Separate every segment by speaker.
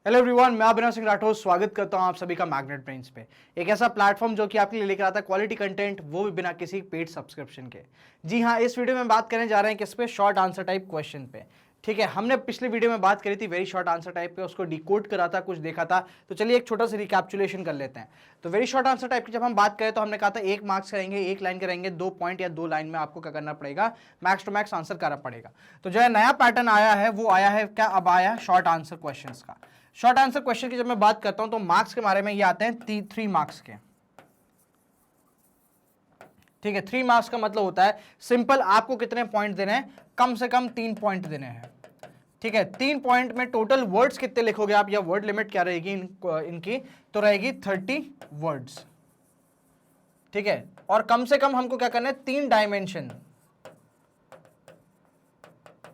Speaker 1: Hello everyone, मैं अभिनव सिंह राठौर स्वागत करता हूं आप सभी का मैग्नेट ब्रेन्स पे। एक ऐसा प्लेटफॉर्म जो कि आपके लिए लेकर आता है क्वालिटी कंटेंट, वो भी बिना किसी पेड सब्सक्रिप्शन के। जी हां, इस वीडियो में बात करने जा रहे हैं किस पे, शॉर्ट आंसर टाइप क्वेश्चन पे। ठीक है, हमने पिछले वीडियो में बात करी थी वेरी शॉर्ट आंसर टाइप पे, उसको डिकोड करा था, कुछ देखा था। तो चलिए एक छोटा सा रिकैप्चुलेशन कर लेते हैं। तो वेरी शॉर्ट आंसर टाइप की जब हम बात करें तो हमने कहा था 1 मार्क्स करेंगे, 1 लाइन करेंगे, 2 पॉइंट या 2 लाइन में आपको क्या करना पड़ेगा, मैक्स टू मैक्स आंसर करना पड़ेगा। तो जो है नया पैटर्न आया है वो आया है क्या, अब आया है शॉर्ट आंसर क्वेश्चन का। शॉर्ट आंसर क्वेश्चन की जब मैं बात करता हूं तो मार्क्स के बारे में ये आते हैं 3 मार्क्स के। ठीक है, 3 मार्क्स का मतलब होता है सिंपल, आपको कितने पॉइंट देने हैं, कम से कम 3 पॉइंट देने हैं। ठीक है, 3 पॉइंट में टोटल वर्ड्स कितने लिखोगे आप, या वर्ड लिमिट क्या रहेगी इनकी, तो रहेगी 30 वर्ड्स। ठीक है, और कम से कम हमको क्या करना है, 3 डायमेंशन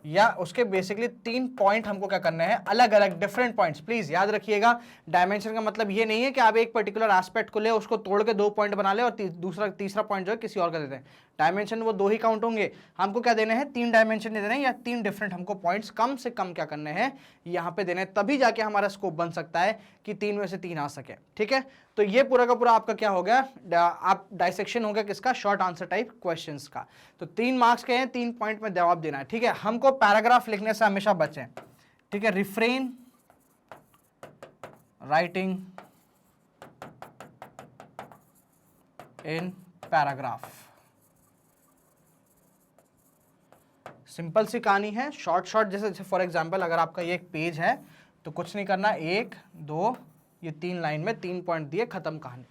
Speaker 1: या उसके बेसिकली 3 पॉइंट हमको क्या करने हैं, अलग अलग डिफरेंट पॉइंट्स। प्लीज याद रखिएगा, डायमेंशन का मतलब ये नहीं है कि आप एक पर्टिकुलर एस्पेक्ट को ले, उसको तोड़ के 2 पॉइंट बना ले और तीसरा पॉइंट जो है किसी और का देते हैं। डायमेंशन वो 2 ही काउंट होंगे। हमको क्या देने हैं, 3 डायमेंशन देने हैं, या 3 डिफरेंट हमको पॉइंट्स कम से कम क्या करने हैं, यहाँ पे देने हैं, तभी जाके हमारा स्कोप बन सकता है कि 3 में से 3 आ सके। ठीक है, तो ये पूरा का पूरा आपका क्या हो गया, आप डाइसेक्शन हो गया किसका, शॉर्ट आंसर टाइप क्वेश्चंस का। तो 3 मार्क्स के हैं, 3 पॉइंट में जवाब देना है। ठीक है, हमको पैराग्राफ लिखने से हमेशा बचें। ठीक है, refrain writing in paragraph. Simple सी कहानी है, शॉर्ट शॉर्ट, जैसे फॉर एग्जांपल अगर आपका ये एक पेज है तो कुछ नहीं करना, 1 2 ये 3 लाइन में 3 पॉइंट दिए, खत्म कहानी,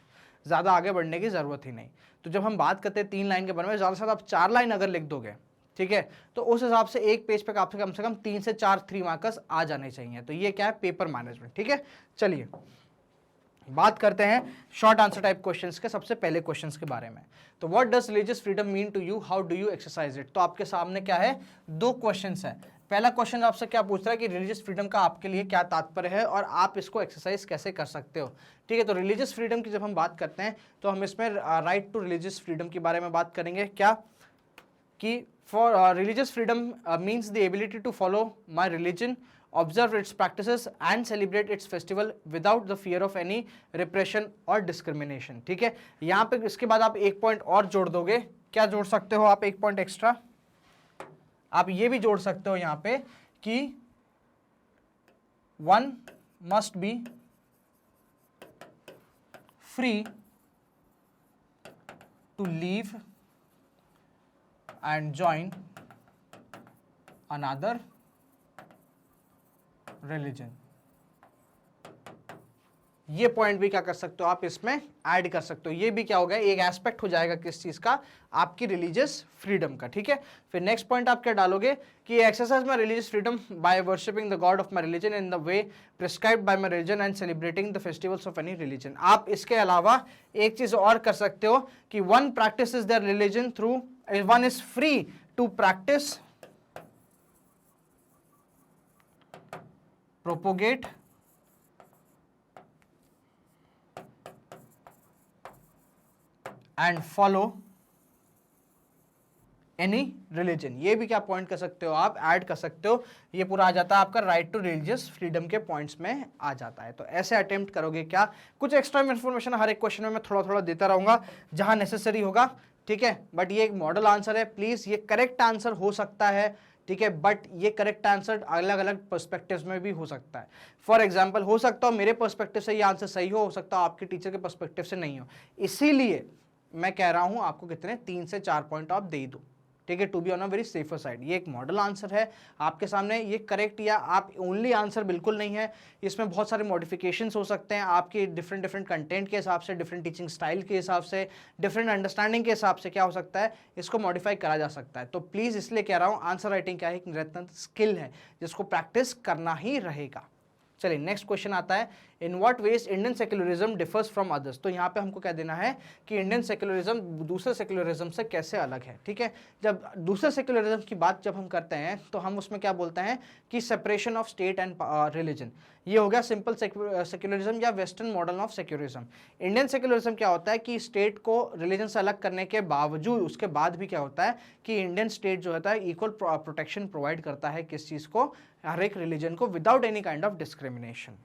Speaker 1: ज्यादा आगे बढ़ने की जरूरत ही नहीं। तो जब हम बात करते हैं 3 लाइन के बारे में, ज्यादा से ज्यादा आप 4 लाइन अगर लिख दोगे, ठीक है, तो उस हिसाब से एक पेज पे आपसे कम से कम 3 से 4 3 मार्कर्स आ जाने चाहिए। तो ये क्या है, पेपर मैनेजमेंट। ठीक है, चलिए बात करते हैं शॉर्ट आंसर टाइप क्वेश्चंस के सबसे पहले क्वेश्चंस के बारे में। तो what does religious freedom mean to you, how do you exercise it. तो आपके सामने क्या है, 2 क्वेश्चंस है। पहला क्वेश्चन आपसे क्या पूछ रहा है कि रिलीजियस फ्रीडम का आपके लिए क्या तात्पर्य है और आप इसको एक्सरसाइज कैसे कर सकते हो। ठीक है, तो रिलीजियस फ्रीडम की जब हम बात करते हैं तो हम इसमें राइट टू रिलीजियस फ्रीडम के बारे में बात करेंगे। क्या कि for religious freedom means the ability to follow my religion, observe its practices and celebrate its festival without the fear of any repression or discrimination। ठीक है, यहां पे इसके बाद आप एक पॉइंट और जोड़ दोगे। क्या जोड़ सकते हो आप, एक पॉइंट एक्स्ट्रा आप ये भी जोड़ सकते हो यहां पे कि one must be free to leave and join another religion. ये पॉइंट भी क्या कर सकते हो आप, इसमें ऐड कर सकते हो। ये भी क्या होगा, एक एस्पेक्ट हो जाएगा किस चीज का, आपकी रिलीजियस फ्रीडम का। ठीक है, फिर नेक्स्ट पॉइंट आप क्या डालोगे कि exercise my religious freedom bye worshipping the God of my religion in the way prescribed bye my religion and celebrating the festivals of any religion. आप इसके अलावा एक चीज और कर सकते हो कि one practice is their religion through, one is free to practice, propagate and follow any religion। ये भी क्या पॉइंट कर सकते हो आप, ऐड कर सकते हो। ये पूरा आ जाता है आपका राइट टू रिलीजियस फ्रीडम के पॉइंट्स में आ जाता है। तो ऐसे अटेम्प्ट करोगे क्या, कुछ एक्स्ट्रा इन्फॉर्मेशन हर एक क्वेश्चन में मैं थोड़ा थोड़ा देता रहूंगा जहां नेसेसरी होगा। ठीक है, बट ये एक मॉडल आंसर है, प्लीज ये करेक्ट आंसर हो सकता है। ठीक है, बट ये करेक्ट आंसर अलग अलग पर्सपेक्टिव्स में भी हो सकता है। फॉर एग्जांपल हो सकता हो मेरे पर्सपेक्टिव से ये आंसर सही हो सकता है आपके टीचर के पर्सपेक्टिव से नहीं हो। इसीलिए मैं कह रहा हूं आपको कितने 3 से 4 पॉइंट आप दे दो। ठीक है, to be on a very safer side. ये एक मॉडल आंसर है आपके सामने, ये करेक्ट या आप ओनली आंसर बिल्कुल नहीं है। इसमें बहुत सारे मॉडिफिकेशंस हो सकते हैं आपके डिफरेंट डिफरेंट कंटेंट के हिसाब से, डिफरेंट टीचिंग स्टाइल के हिसाब से, डिफरेंट अंडरस्टैंडिंग के हिसाब से क्या हो सकता है, इसको मॉडिफाई करा जा सकता है। तो प्लीज़ इसलिए कह रहा हूँ, आंसर राइटिंग क्या है, एक निरंतर स्किल है जिसको प्रैक्टिस करना ही रहेगा। चलिए नेक्स्ट क्वेश्चन आता है, in what ways Indian secularism differs from others. तो यहाँ पे हमको क्या देना है कि इंडियन सेक्युलरिज्म दूसरे सेक्युलरिज्म से कैसे अलग है। ठीक है, जब दूसरे सेक्युलरिज्म की बात जब हम करते हैं तो हम उसमें क्या बोलते हैं कि separation of state and religion. ये हो गया सिंपल सेक्युलरिज्म या western model of secularism. Indian secularism क्या होता है कि स्टेट को रिलीजन से अलग करने के बावजूद उसके बाद भी क्या होता है कि इंडियन स्टेट जो होता है इक्वल प्रोटेक्शन प्रोवाइड करता है किस चीज़ को, हर एक रिलीजन को, without any kind of discrimination.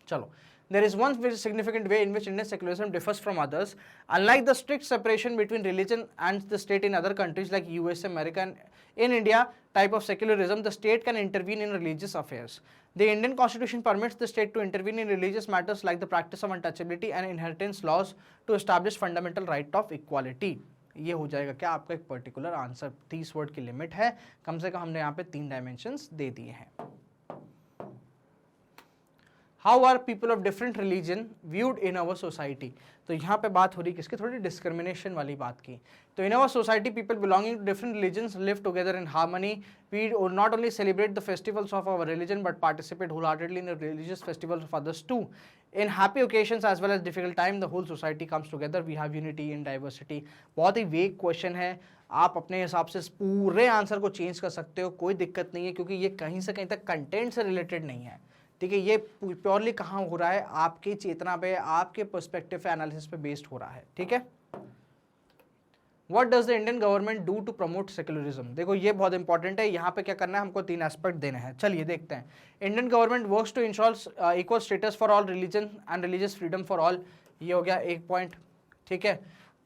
Speaker 1: चलो, there is one very significant way in which Indian secularism differs from others. Unlike the strict separation between religion and the state in other countries like US, America, and in India type of secularism, the state can intervene in religious affairs. The Indian constitution permits the state to intervene in religious matters like the practice of untouchability and inheritance laws to establish fundamental right of equality. ये हो जाएगा क्या आपका एक particular answer, 30 word की limit है, कम से कम हमने यहाँ पे 3 डायमेंशंस दे दिए हैं. How are people of different religion viewed in our society. तो यहाँ पे बात हो रही किसकी, थोड़ी डिस्क्रिमिनेशन वाली बात की. तो in our society people belonging to different religions live together in harmony. We not only celebrate the festivals of our religion but participate wholeheartedly in the religious festivals of others too. In happy occasions as well as difficult time, the whole society comes together. We have unity in diversity. बहुत ही वेग question है, आप अपने हिसाब से पूरे answer को change कर सकते हो, कोई दिक्कत नहीं है, क्योंकि ये कहीं से कहीं तक कंटेंट से रिलेटेड नहीं है. ठीक है, ये प्योरली कहाँ हो रहा है, आपकी चेतना पे, आपके पर्सपेक्टिव पे, एनालिसिस पे बेस्ड हो रहा है. ठीक है. What does the Indian government do to promote secularism? देखो ये बहुत इंपॉर्टेंट है, यहाँ पे क्या करना है, हमको 3 एस्पेक्ट देने हैं. चलिए देखते हैं. Indian government works to ensure equal status for all religion and religious freedom for all. ये हो गया एक पॉइंट. ठीक है.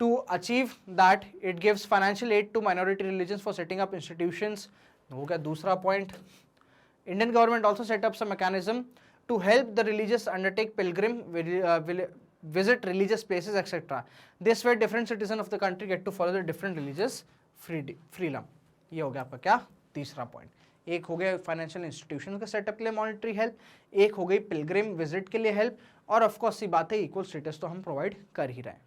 Speaker 1: To achieve that it gives financial aid to minority religions for setting up institutions. हो गया दूसरा point. Indian government also set up some mechanism to help the religious undertake pilgrim, visit religious places, etc. This way different citizens of the country get to follow the different religious freedom. ये हो गया आपका क्या, तीसरा point. एक हो गया financial institution का सेटअप के लिए मॉनिटरी हेल्प, एक हो गई पिलग्रिम विजिट के लिए हेल्प, और ऑफकोर्स सी बात है इक्वल स्टेटस तो हम प्रोवाइड कर ही रहे हैं.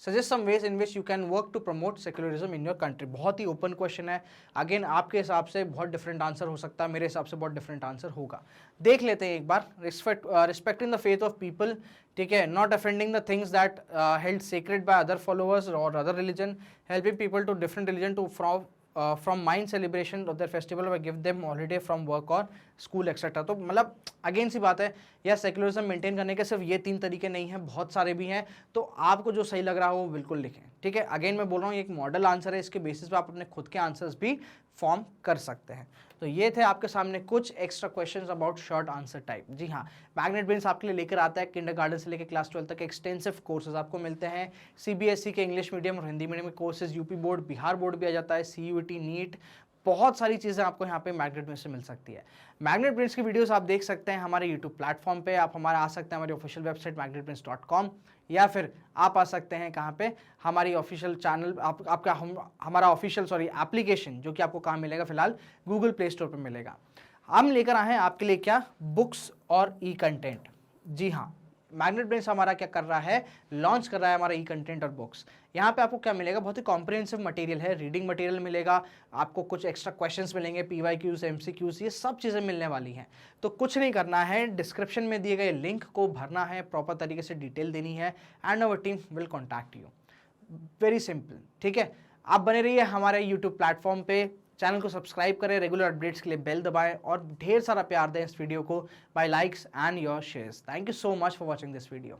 Speaker 1: Suggest some ways in which you can work to promote secularism in your country. बहुत ही ओपन क्वेश्चन है. अगेन आपके हिसाब से बहुत डिफरेंट आंसर हो सकता है, मेरे हिसाब से बहुत डिफरेंट आंसर होगा. देख लेते हैं एक बार. Respecting the faith of people. ठीक है. Not offending the things that held secret by other followers और other religion. Helping people to different religion to from mind celebration of their festival व give them holiday from work और school etcetera. तो मतलब again सी बात है, या secularism maintain करने के सिर्फ ये 3 तरीके नहीं हैं, बहुत सारे भी हैं. तो आपको जो सही लग रहा हो वो बिल्कुल लिखें. ठीक है. अगेन मैं बोल रहा हूँ ये एक मॉडल आंसर है, इसके बेसिस पे आप अपने खुद के आंसर्स भी फॉर्म कर सकते हैं. तो ये थे आपके सामने कुछ extra questions about short answer type. जी हाँ, मैग्नेट ब्रेन्स आपके लिए लेकर आता है किंडरगार्टन से लेकर क्लास 12 तक एक्सटेंसिव कोर्सेज आपको मिलते हैं. सीबीएसई के इंग्लिश मीडियम और हिंदी मीडियम के courses, UP board, Bihar board भी आ जाता है, सीयूईटी, नीट, बहुत सारी चीज़ें आपको यहाँ पे मैग्नेट ब्रेन्स से मिल सकती है. मैग्नेट ब्रेन्स की वीडियोस आप देख सकते हैं हमारे यूट्यूब प्लेटफॉर्म पे. आप हमारे आ सकते हैं हमारी ऑफिशियल वेबसाइट magnetbrains.com, या फिर आप आ सकते हैं कहाँ पे, हमारी ऑफिशियल चैनल, आपका हमारा ऑफिशियल एप्लीकेशन, जो कि आपको कहाँ मिलेगा फिलहाल, गूगल प्ले स्टोर पर मिलेगा. हम लेकर आए हैं आपके लिए क्या, बुक्स और ई कंटेंट. जी हाँ, मैग्नेट ब्रेन्स हमारा क्या कर रहा है, लॉन्च कर रहा है हमारा ई कंटेंट और बुक्स. यहाँ पे आपको क्या मिलेगा, बहुत ही कॉम्प्रिहेंसिव मटेरियल है. रीडिंग मटेरियल मिलेगा आपको, कुछ एक्स्ट्रा क्वेश्चंस मिलेंगे, PYQs, MCQs, ये सब चीज़ें मिलने वाली हैं. तो कुछ नहीं करना है, डिस्क्रिप्शन में दिए गए लिंक को भरना है, प्रॉपर तरीके से डिटेल देनी है, and our team will contact you. Very simple. ठीक है. आप बने रहिए हमारे यूट्यूब प्लेटफॉर्म पे, चैनल को सब्सक्राइब करें, रेगुलर अपडेट्स के लिए बेल दबाएं, और ढेर सारा प्यार दें इस वीडियो को by likes and your shares. Thank you so much for watching this video.